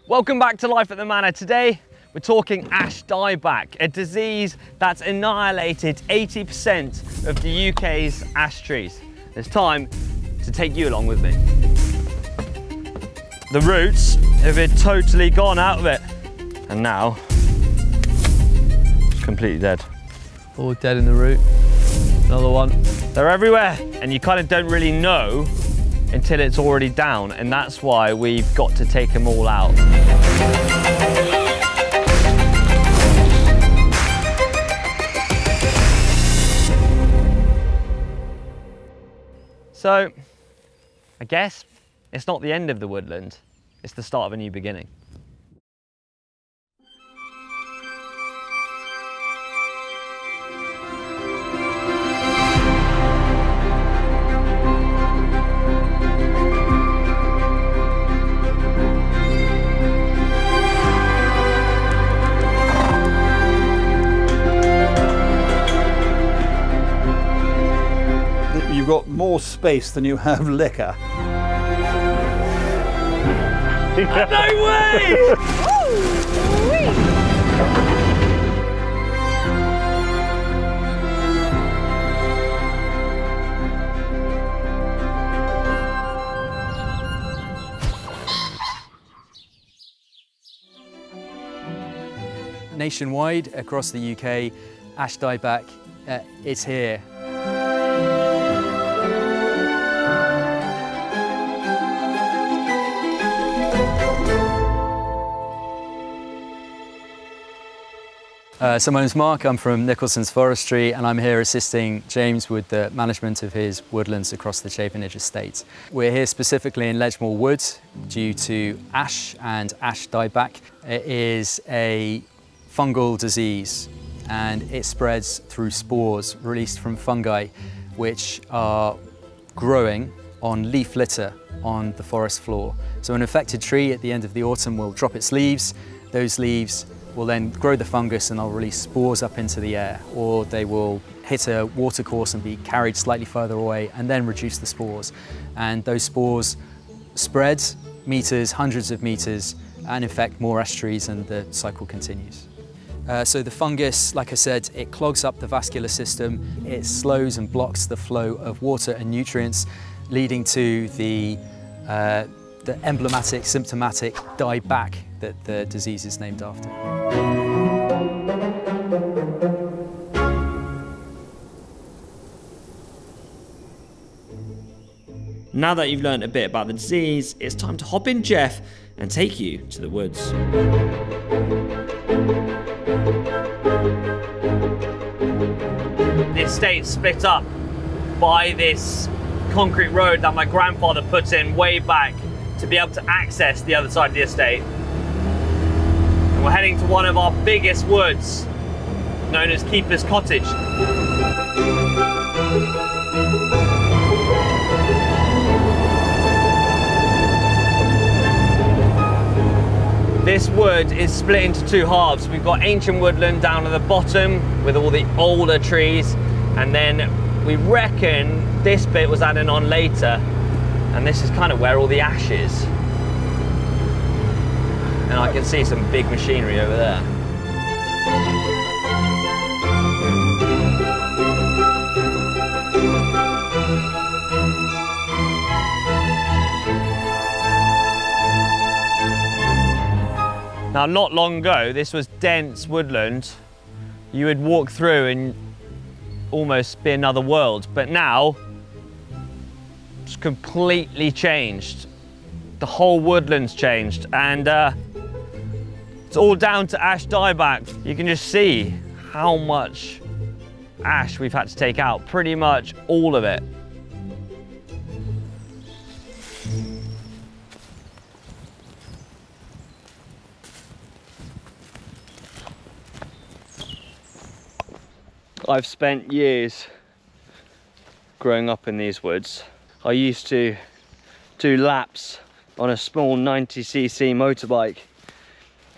Welcome back to Life at the Manor. Today we're talking ash dieback, a disease that's annihilated 80% of the UK's ash trees. It's time to take you along with me. The roots have been totally gone out of it, and now it's completely dead. All dead in the root. Another one. They're everywhere, and you kind of don't really know until it's already down, and that's why we've got to take them all out. So, I guess it's not the end of the woodland, it's the start of a new beginning. You've got more space than you have liquor. No way! Nationwide, across the UK, ash dieback, it's here. So my name's Mark, I'm from Nicholson's Forestry, and I'm here assisting James with the management of his woodlands across the Chavenage estate. We're here specifically in Ledgemore Wood due to ash and ash dieback. It is a fungal disease and it spreads through spores released from fungi which are growing on leaf litter on the forest floor. So an affected tree at the end of the autumn will drop its leaves. Those leaves will then grow the fungus and they'll release spores up into the air, or they will hit a watercourse and be carried slightly further away and then reduce the spores. And those spores spread meters, hundreds of meters, and infect more ash trees, and the cycle continues. So the fungus, like I said, it clogs up the vascular system, it slows and blocks the flow of water and nutrients, leading to the emblematic, symptomatic dieback that the disease is named after. Now that you've learned a bit about the disease, it's time to hop in Jeff and take you to the woods. The estate's split up by this concrete road that my grandfather put in way back to be able to access the other side of the estate. And we're heading to one of our biggest woods, known as Keeper's Cottage. This wood is split into two halves. We've got ancient woodland down at the bottom with all the older trees, and then we reckon this bit was added on later, and this is kind of where all the ash is. And I can see some big machinery over there. Now, not long ago, this was dense woodland. You would walk through and almost be another world, but now it's completely changed. The whole woodland's changed, and it's all down to ash dieback. You can just see how much ash we've had to take out, pretty much all of it. I've spent years growing up in these woods. I used to do laps on a small 90cc motorbike,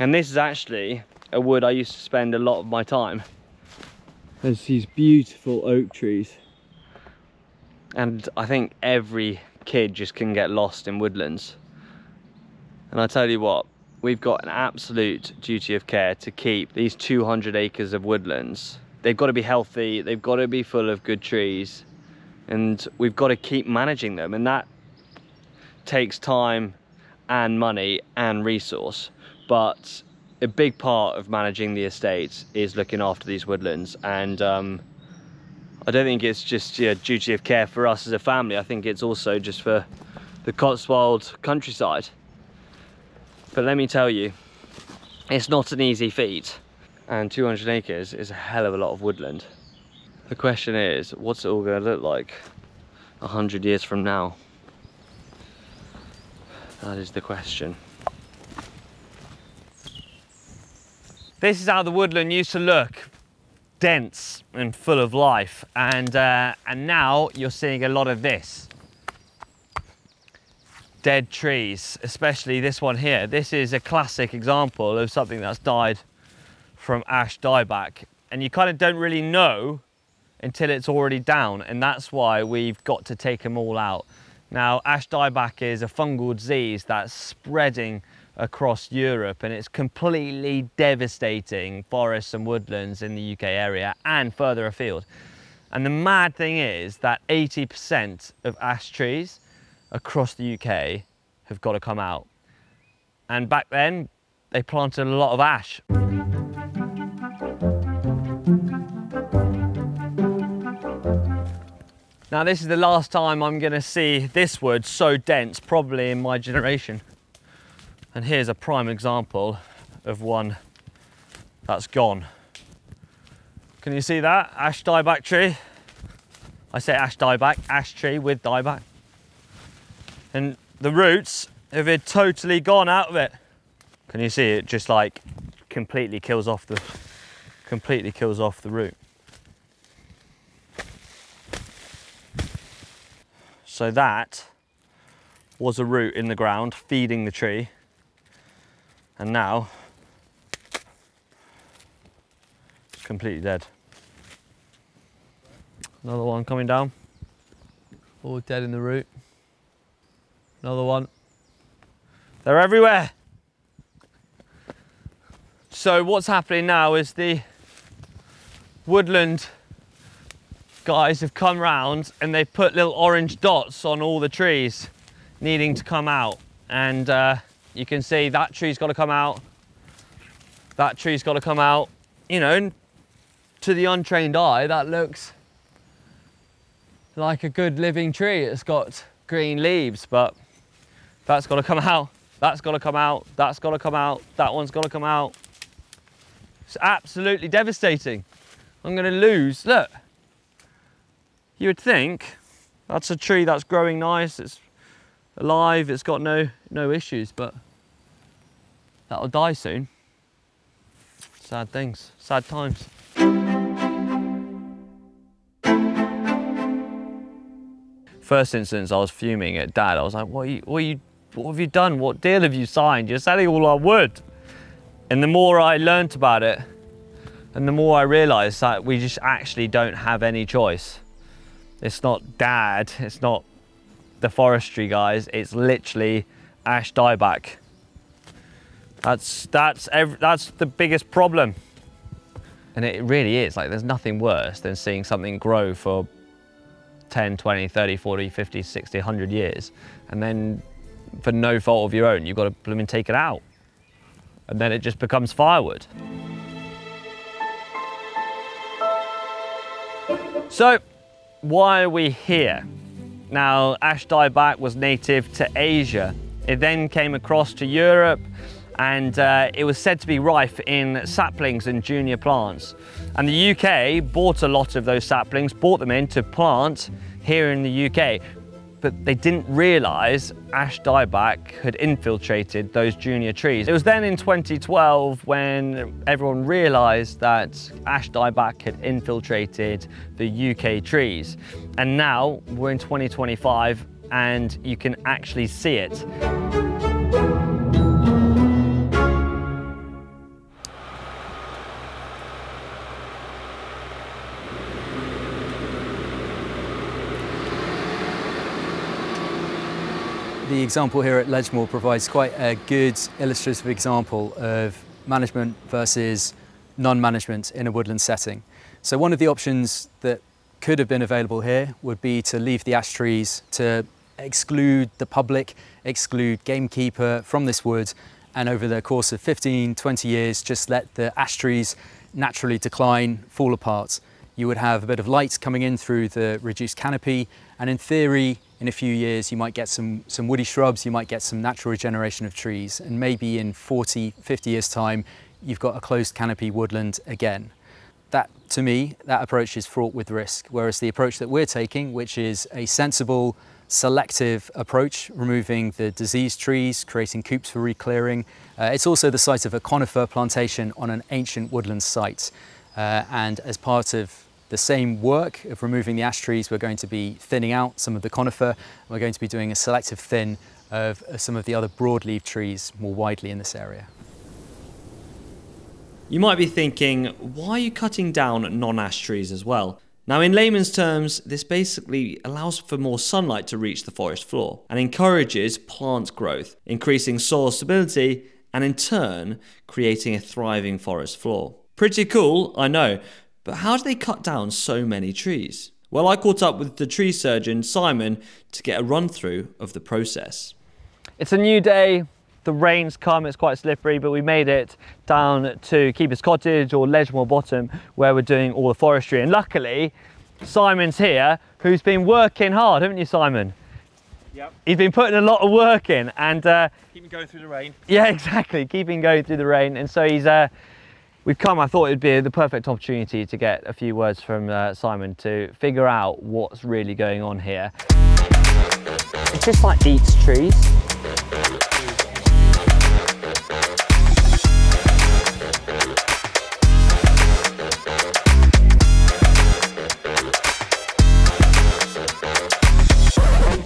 and this is actually a wood I used to spend a lot of my time. There's these beautiful oak trees, and I think every kid just can get lost in woodlands. And I tell you what, we've got an absolute duty of care to keep these 200 acres of woodlands. They've got to be healthy, they've got to be full of good trees, and we've got to keep managing them, and that takes time and money and resource. But a big part of managing the estate is looking after these woodlands, and I don't think it's just a duty of care for us as a family. I think it's also just for the Cotswold countryside. But let me tell you, it's not an easy feat, and 200 acres is a hell of a lot of woodland. The question is, what's it all going to look like 100 years from now? That is the question. This is how the woodland used to look, dense and full of life, and now you're seeing a lot of this. Dead trees, especially this one here. This is a classic example of something that's died from ash dieback, and you kind of don't really know until it's already down, and that's why we've got to take them all out. Now, ash dieback is a fungal disease that's spreading across Europe, and it's completely devastating forests and woodlands in the UK area and further afield. And the mad thing is that 80% of ash trees across the UK have got to come out. And back then, they planted a lot of ash. Now, this is the last time I'm going to see this wood so dense, probably in my generation. And here's a prime example of one that's gone. Can you see that? Ash dieback tree. I say ash dieback, ash tree with dieback. And the roots have totally gone out of it. Can you see it? Just like completely kills off the root. So that was a root in the ground feeding the tree, and now it's completely dead. Another one coming down, all dead in the root. Another one. They're everywhere. So what's happening now is the woodland guys have come round and they've put little orange dots on all the trees needing to come out, and you can see that tree's got to come out, that tree's got to come out. You know, to the untrained eye that looks like a good living tree. It's got green leaves, but that's got to come out, that's got to come out, that's got to come out, that one's got to come out. It's absolutely devastating. I'm going to lose, look. You would think that's a tree that's growing nice, it's alive, it's got no issues, but that'll die soon. Sad things, sad times. First instance, I was fuming at Dad. I was like, what have you done? What deal have you signed? You're selling all our wood. And the more I learnt about it, and the more I realised that we just actually don't have any choice. It's not Dad, it's not the forestry guys, it's literally ash dieback. That's the biggest problem. And it really is, like, there's nothing worse than seeing something grow for 10, 20, 30, 40, 50, 60, 100 years, and then for no fault of your own, you've got to blooming take it out. And then it just becomes firewood. So, why are we here? Now, ash dieback was native to Asia. It then came across to Europe, and it was said to be rife in saplings and junior plants. And the UK bought a lot of those saplings, bought them in to plant here in the UK. But they didn't realise ash dieback had infiltrated those junior trees. It was then in 2012 when everyone realised that ash dieback had infiltrated the UK trees. And now we're in 2025 and you can actually see it. The example here at Ledgemore provides quite a good illustrative example of management versus non-management in a woodland setting. So one of the options that could have been available here would be to leave the ash trees, to exclude the public, exclude gamekeeper from this wood, and over the course of 15, 20 years, just let the ash trees naturally decline, fall apart. You would have a bit of light coming in through the reduced canopy, and in theory, in a few years, you might get some woody shrubs, you might get some natural regeneration of trees, and maybe in 40, 50 years' time, you've got a closed canopy woodland again. That, to me, that approach is fraught with risk, whereas the approach that we're taking, which is a sensible, selective approach, removing the diseased trees, creating coops for reclearing. It's also the site of a conifer plantation on an ancient woodland site. And as part of the same work of removing the ash trees, we're going to be thinning out some of the conifer. We're going to be doing a selective thin of some of the other broadleaf trees more widely in this area. You might be thinking, why are you cutting down non-ash trees as well? Now, in layman's terms, this basically allows for more sunlight to reach the forest floor and encourages plant growth, increasing soil stability and in turn, creating a thriving forest floor. Pretty cool, I know, but how do they cut down so many trees? Well, I caught up with the tree surgeon, Simon, to get a run through of the process. It's a new day. The rain's come, it's quite slippery, but we made it down to Keeper's Cottage or Ledgemore Bottom, where we're doing all the forestry. And luckily, Simon's here, who's been working hard, haven't you, Simon? Yep. He's been putting a lot of work in and... keeping going through the rain. Yeah, exactly, keeping going through the rain. And so he's... we've come, I thought it'd be the perfect opportunity to get a few words from Simon to figure out what's really going on here. It just like eats trees.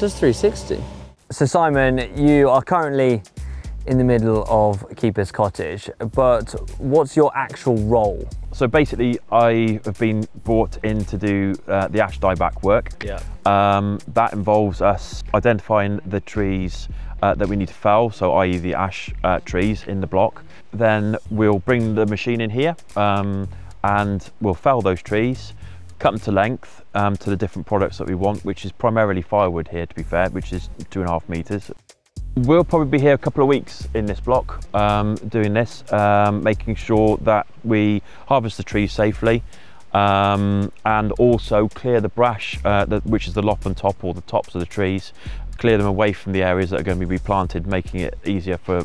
Does 360. So Simon, you are currently in the middle of Keeper's Cottage, but what's your actual role? So basically, I have been brought in to do the ash dieback work. Yeah. That involves us identifying the trees that we need to fell, so i.e. the ash trees in the block. Then we'll bring the machine in here and we'll fell those trees, cut them to length to the different products that we want, which is primarily firewood here, to be fair, which is 2.5 meters. We'll probably be here a couple of weeks in this block doing this, making sure that we harvest the trees safely and also clear the brash, which is the lop on top or the tops of the trees, clear them away from the areas that are going to be replanted, making it easier for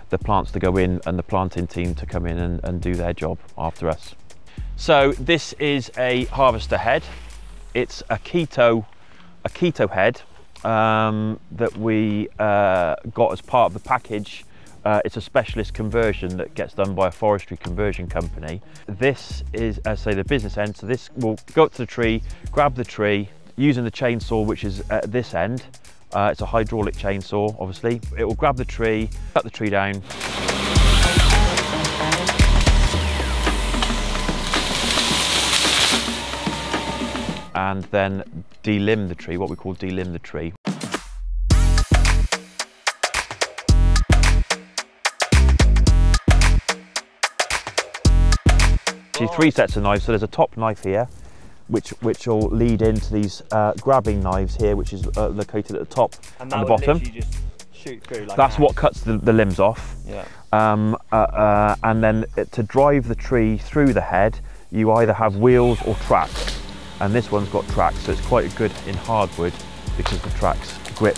the plants to go in and the planting team to come in and do their job after us. So this is a harvester head. It's a keto head that we got as part of the package. It's a specialist conversion that gets done by a forestry conversion company. This is, as I say, the business end. So this will go up to the tree, grab the tree, using the chainsaw, which is at this end. It's a hydraulic chainsaw, obviously. It will grab the tree, cut the tree down. And then delimb the tree, what we call delimb the tree. Actually, 3 sets of knives. So there's a top knife here, which will lead into these grabbing knives here, which is located at the top and the bottom. Just shoot through like that's what cuts the limbs off. Yeah. And then to drive the tree through the head, you either have wheels or tracks. And this one's got tracks, so it's quite good in hardwood because the tracks grip.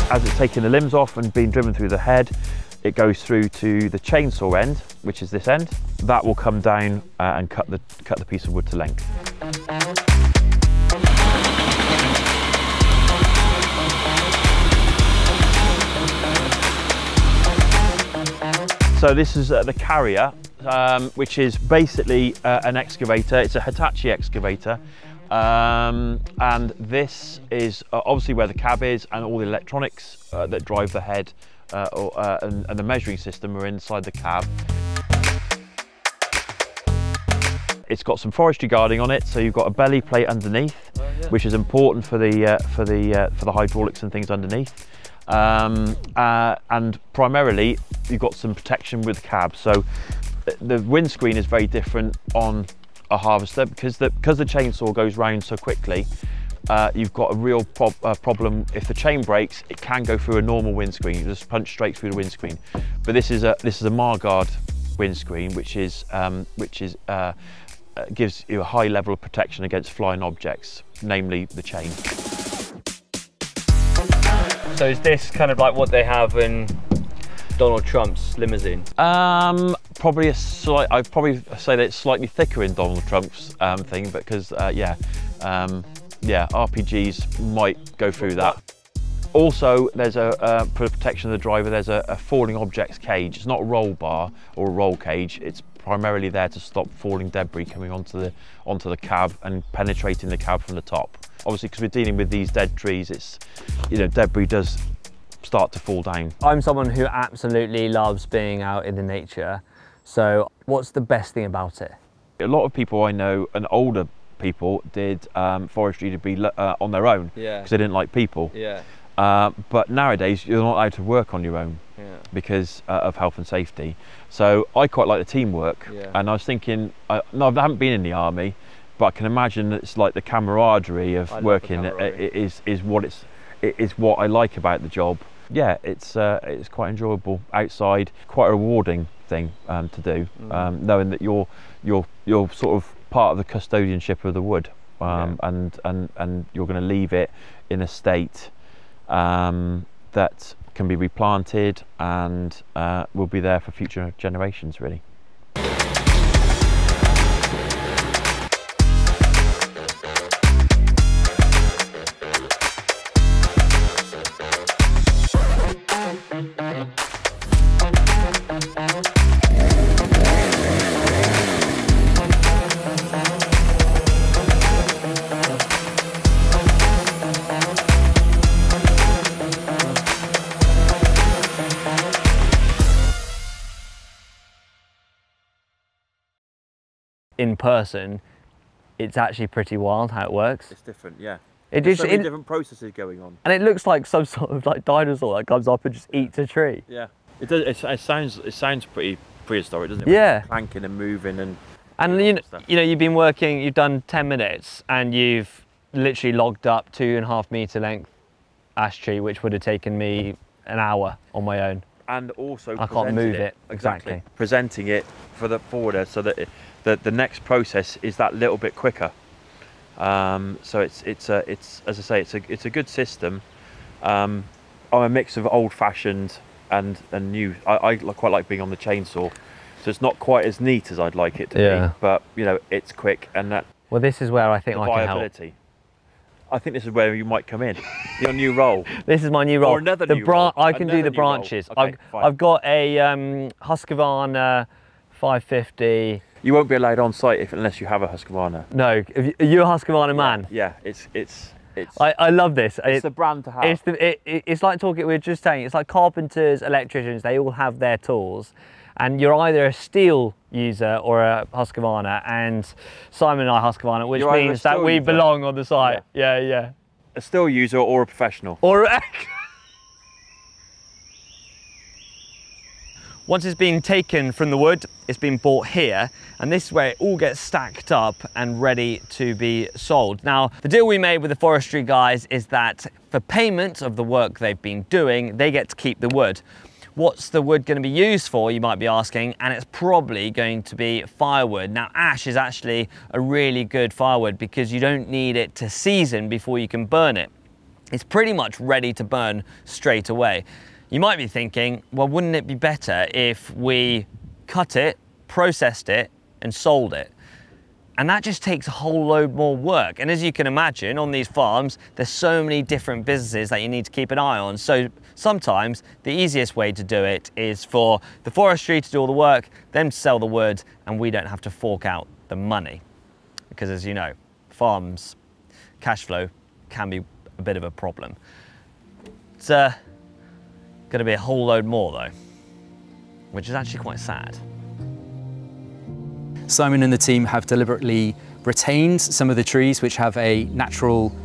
As it's taking the limbs off and being driven through the head, it goes through to the chainsaw end, which is this end. That will come down and cut the piece of wood to length. So this is the carrier, which is basically an excavator. It's a Hitachi excavator. And this is obviously where the cab is, and all the electronics that drive the head and the measuring system are inside the cab. It's got some forestry guarding on it, so you've got a belly plate underneath, which is important for the hydraulics and things underneath. And primarily, you've got some protection with the cab. So the windscreen is very different on a harvester because the chainsaw goes round so quickly. You've got a real problem. If the chain breaks, it can go through a normal windscreen. You just punch straight through the windscreen. But this is a Marguard windscreen, which gives you a high level of protection against flying objects, namely the chain. So is this kind of like what they have in Donald Trump's limousine? Probably I'd probably say that it's slightly thicker in Donald Trump's thing, because yeah, RPGs might go through that. Also, there's for protection of the driver, there's a falling objects cage. It's not a roll bar or a roll cage. It's primarily there to stop falling debris coming onto the cab and penetrating the cab from the top. Obviously, because we're dealing with these dead trees, it's, you know, debris does start to fall down. I'm someone who absolutely loves being out in the nature. So what's the best thing about it? A lot of people I know, and older people, did forestry to be on their own because they didn't like people. Yeah. But nowadays you're not allowed to work on your own because of health and safety. So I quite like the teamwork, and I was thinking, no, I haven't been in the army, but I can imagine it's like the camaraderie of working is what I like about the job. Yeah, it's quite enjoyable outside, quite a rewarding thing to do, knowing that you're sort of part of the custodianship of the wood, and you're going to leave it in a state that can be replanted and will be there for future generations, really. In person, it's actually pretty wild how it works. It's different, yeah. There's so many different processes going on, and it looks like some sort of like dinosaur that comes up and just eats a tree. Yeah, it does. It sounds pretty prehistoric, doesn't it? Yeah, clanking and moving and you know you've been working. You've done 10 minutes and you've literally logged up 2.5 meter length ash tree, which would have taken me an hour on my own. And also I can't move it. Exactly. Presenting it for the forwarder so that the next process is that little bit quicker. So it's as I say, it's a good system. I'm a mix of old-fashioned and new. I quite like being on the chainsaw, so it's not quite as neat as I'd like it to be, but you know, it's quick, and that. Well, this is where I think I can help. I think this is where you might come in. Your new role. This is my new role. Or another new role. I can do the branches. Okay, I've got a Husqvarna 550. You won't be allowed on site unless you have a Husqvarna. No, are you a Husqvarna man? Yeah, it's. I love this. It's the brand to have. It's like we were just saying. It's like carpenters, electricians. They all have their tools, and you're either a steel user or a Husqvarna. And Simon and I Husqvarna, which means that we belong on the site. Yeah. A steel user or a professional. Or. Once it's been taken from the wood, it's been brought here, and this is where it all gets stacked up and ready to be sold. Now, the deal we made with the forestry guys is that for payment of the work they've been doing, they get to keep the wood. What's the wood going to be used for, you might be asking, and it's probably going to be firewood. Now, ash is actually a really good firewood because you don't need it to season before you can burn it. It's pretty much ready to burn straight away. You might be thinking, well, wouldn't it be better if we cut it, processed it, and sold it? And that just takes a whole load more work. And as you can imagine, on these farms, there's so many different businesses that you need to keep an eye on. So sometimes the easiest way to do it is for the forestry to do all the work, them to sell the wood, and we don't have to fork out the money. Because as you know, farms, cash flow can be a bit of a problem. It's going to be a whole load more though, which is actually quite sad. Simon and the team have deliberately retained some of the trees which have a natural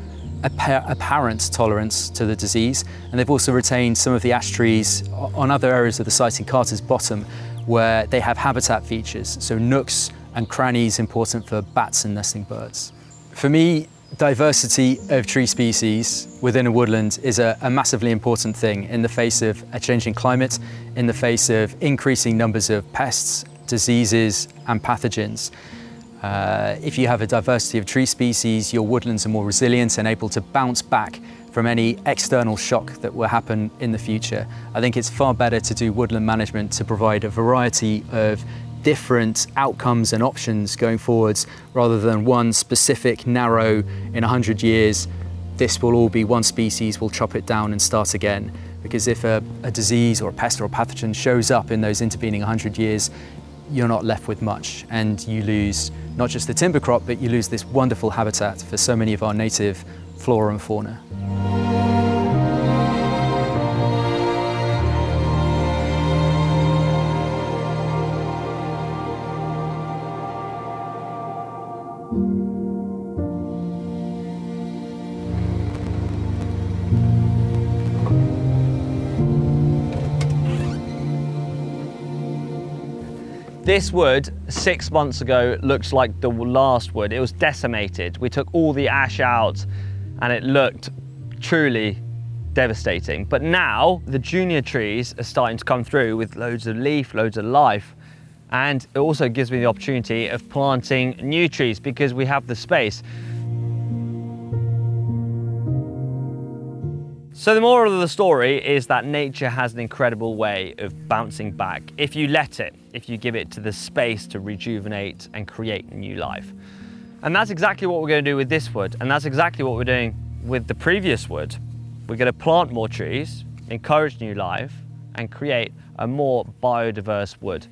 apparent tolerance to the disease, and they've also retained some of the ash trees on other areas of the site in Carter's Bottom where they have habitat features, so nooks and crannies important for bats and nesting birds. For me, diversity of tree species within a woodland is a massively important thing in the face of a changing climate, in the face of increasing numbers of pests, diseases and pathogens. If you have a diversity of tree species, your woodlands are more resilient and able to bounce back from any external shock that will happen in the future. I think it's far better to do woodland management to provide a variety of different outcomes and options going forwards, rather than one specific narrow, in 100 years, this will all be one species, we'll chop it down and start again. Because if a disease or a pest or a pathogen shows up in those intervening 100 years, you're not left with much, and you lose not just the timber crop, but you lose this wonderful habitat for so many of our native flora and fauna. This wood 6 months ago looks like the last wood. It was decimated. We took all the ash out and it looked truly devastating. But now the junior trees are starting to come through with loads of leaf, loads of life. And it also gives me the opportunity of planting new trees because we have the space. So the moral of the story is that nature has an incredible way of bouncing back if you let it, if you give it to the space to rejuvenate and create new life. And that's exactly what we're going to do with this wood, and that's exactly what we're doing with the previous wood. We're going to plant more trees, encourage new life, and create a more biodiverse wood.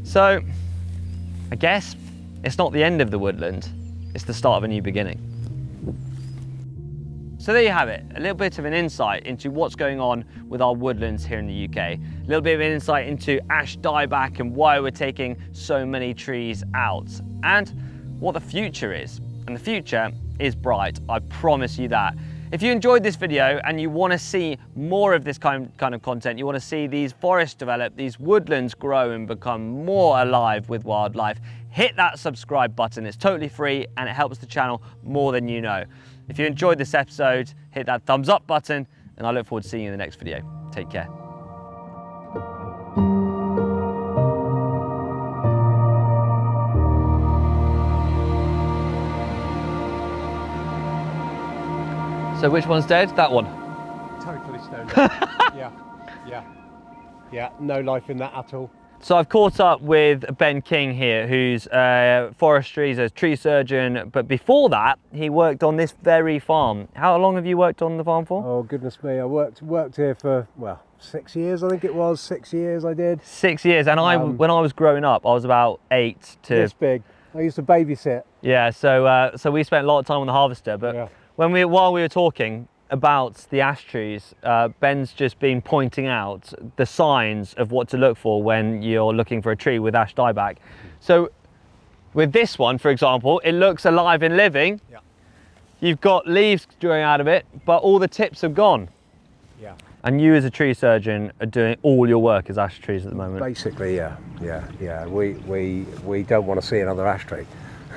So I guess it's not the end of the woodland, it's the start of a new beginning. So there you have it, a little bit of an insight into what's going on with our woodlands here in the UK. A little bit of an insight into ash dieback and why we're taking so many trees out, and what the future is. And the future is bright, I promise you that. If you enjoyed this video and you want to see more of this kind of content, you want to see these forests develop, these woodlands grow and become more alive with wildlife, hit that subscribe button. It's totally free and it helps the channel more than you know. If you enjoyed this episode, hit that thumbs up button, and I look forward to seeing you in the next video. Take care. So which one's dead? That one? Totally stone dead. Yeah, no life in that at all. So I've caught up with Ben King here, who's forestry, he's a tree surgeon, but before that, he worked on this very farm. How long have you worked on the farm for? Oh, goodness me, I worked here for, well, 6 years, I think it was. 6 years I did. 6 years, and when I was growing up, I was about 8 to... This big. I used to babysit. Yeah, so we spent a lot of time on the harvester, but yeah. While we were talking about the ash trees, Ben's just been pointing out the signs of what to look for when you're looking for a tree with ash dieback. So with this one, for example, it looks alive and living. Yeah. You've got leaves growing out of it, but all the tips have gone. Yeah. And you as a tree surgeon are doing all your work as ash trees at the moment. Basically, yeah. We don't want to see another ash tree.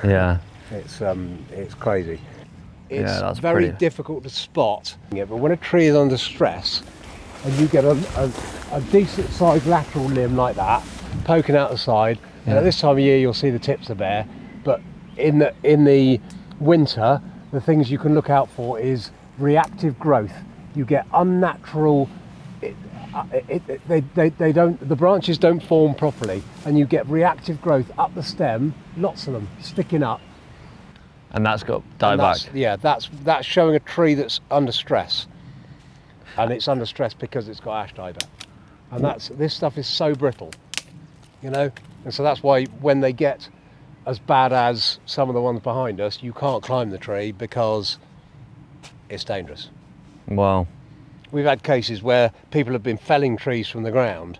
Yeah. It's crazy. It's that's very pretty difficult to spot. Yeah, but when a tree is under stress and you get a decent sized lateral limb like that poking out the side, and at this time of year you'll see the tips are bare, but in the winter the things you can look out for is reactive growth. You get unnatural, the branches don't form properly, and you get reactive growth up the stem, lots of them sticking up. And that's got dieback. Yeah, that's showing a tree that's under stress, and it's under stress because it's got ash dieback. And this stuff is so brittle, you know. And so that's why when they get as bad as some of the ones behind us, you can't climb the tree because it's dangerous. Wow. We've had cases where people have been felling trees from the ground,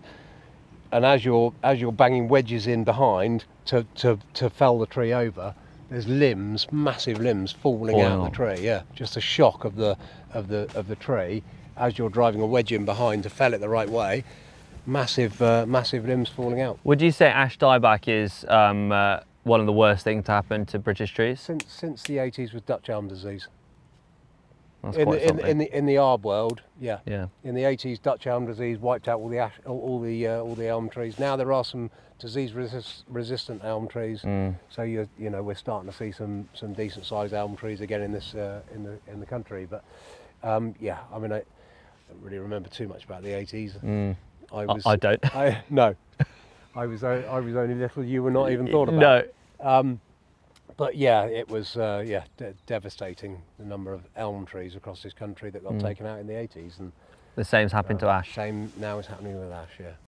and as you're banging wedges in behind to fell the tree over, there's limbs, massive limbs falling out of the tree. Yeah, just the shock of the tree as you're driving a wedge in behind to fell it the right way. Massive limbs falling out. Would you say ash dieback is one of the worst things to happen to British trees? Since the 80s with Dutch elm disease. That's quite something. In the ARB world, yeah. Yeah. In the 80s, Dutch elm disease wiped out all the elm trees. Now there are some disease-resistant elm trees, so you know we're starting to see some decent-sized elm trees again in this in the country. But yeah, I mean I don't really remember too much about the 80s. I don't. No, I was only little. You were not even thought about. No. But yeah, it was devastating, the number of elm trees across this country that got taken out in the 80s, and the same's happened to ash. Same now is happening with ash. Yeah.